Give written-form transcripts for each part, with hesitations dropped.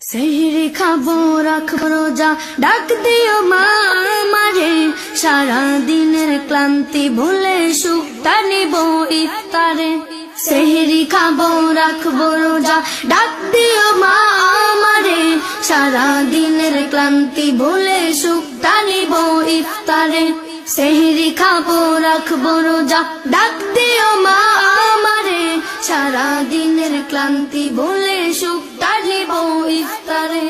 সেহরি খাবো রাখবো রোজা, ডাক দিও মা আমারে, সারা দিনের ক্লান্তি ভুলে সুখটা নিব ইফতারে। সেহরি খাবো রাখবো রোজা, ডাক দিও মা আমারে, সারা দিনের ক্লান্তি ভুলে সুখটা নিব ইফতারে। সেহরি খাবো রাখবো রোজা, ডাক দিও মা আমারে, সারা দিনের ক্লান্তি ভুলে সুখটা নিব ইফতারে।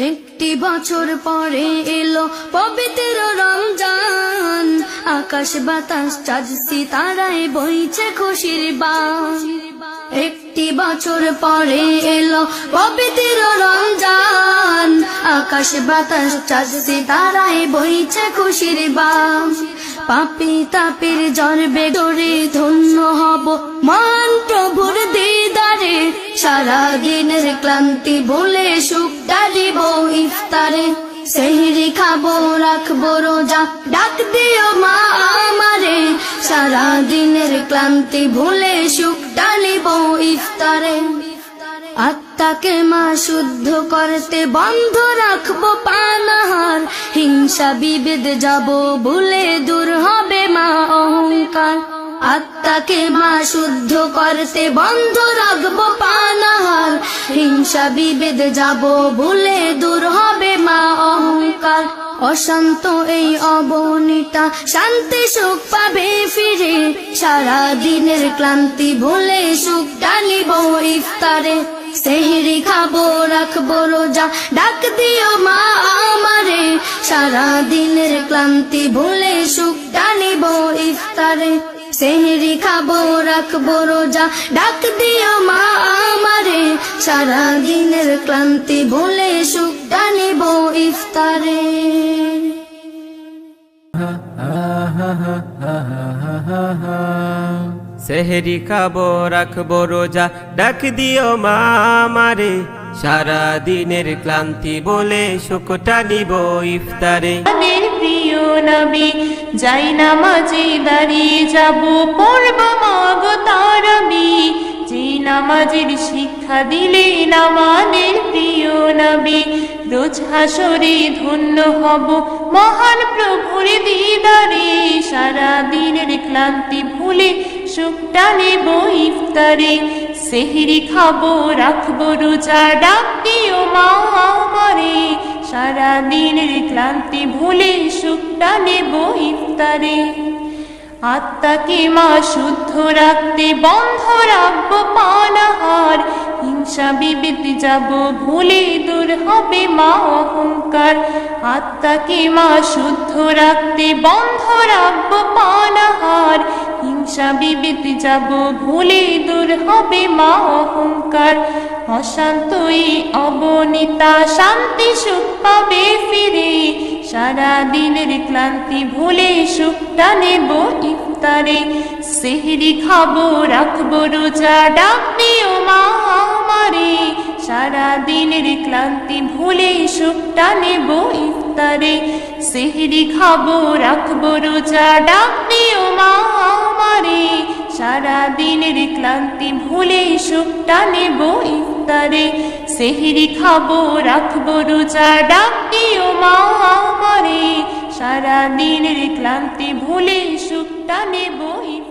একটি বছর পরে এলো পবিত্র রমজান, আকাশ বাতাস চাঁদ সিতারায় বইছে খুশির বান। একটি বছর পরে এলো পবিত্র রমজান, আকাশ বাতাস চাঁদ সিতারায় বইছে খুশির বান। পাপী তাপীর জ্বরবে ডরে ধন্য হব মহান প্রভুর দিদারে, সারা দিনের ক্লান্তি ভুলে সুখটা দিব ইফতারে। সেহরি খাবো রাখবো রোজা, ডাক দিও মা আমারে, সারা দিনের ক্লান্তি ভুলে সুখটা নিব ইফতারে। আত্মাকে মা শুদ্ধ করতে বন্ধ রাখবো পানাহার, হিংসা বিভেদ যাব ভুলে দূর হবে মা অহংকার। আত্মাকে মা শুদ্ধ করতে বন্ধ রাখবো পানাহার, হিংসা বিভেদ যাব ভুলে দূর হবে মা অহংকার। অশান্ত এই অবনীতা শান্তি সুখ পাবে ফিরে, সারা দিনের ক্লান্তি ভুলে সুখটা নিব ইফতারে। সেহরি খাবো রাখবো রোজা, ডাক দিও মা আমারে, সারা দিনের ক্লান্তি ভুলে সুখটা নিব ইফতারে। সেহরি খাবো রাখবো রোজা, ডাক দিও মা আমারে, সারা দিনের ক্লান্তি ভুলে সুখটা নিব ইফতারে। সেহরি খাবো রাখবো রোজা, ডাক দিও মা আমারে, সারা দিনের ক্লান্তি বলে সুখটা নিব ইফতারে। আমাদের প্রিয় নবী যাই নামাজে দাঁড়িয়ে যাব, পড়ব মাগ তারাবি, যে নামাজের শিক্ষা দিলেন আমাদের প্রিয় নবী। রোজ হাসরে ধন্য হব মহান প্রভুর দিদারে, সারা দিনের ক্লান্তি ভুলে সুখটা নেব ইফতারে। সেহরি খাবো রাখবো রোজা, ডাক দিও মা আমারে, সারা দিনের ক্লান্তি ভুলে সুখটা নেব ইফতারে। আত্মাকে মা শুদ্ধ রাখতে বন্ধ রাখবো পানাহার, হিংসা বিভেদ যাব ভুলে দূর হবে মা অহংকার। আত্মাকে মা শুদ্ধ রাখতে বন্ধ রাখবো পানাহার, হিংসা বিভেদ যাব ভুলে দূর হবে মা অহংকার। অশান্ত এই অবনীতা শান্তি সুখ পাবে ফিরে, সারা দিনের ক্লান্তি ভুলে সুখটা নেব ইফতারে। সেহরি খাবো রাখবো রোজা, ডাক দিও মা আমারে, সারা দিনের ক্লান্তি ভুলে সুখটা নেব ইফতারে। সেহরি খাবো রাখবো রোজা, ডাক দিও মা আমারে, সারা দিনের ক্লান্তি ভুলে সুখটা নেব ইফতারে। সেহরি খাবো রাখবো রোজা, ডাক দিও মা আমারে, সারা দিনের ক্লান্তি ভুলে সুখটা নেব ইফতারে।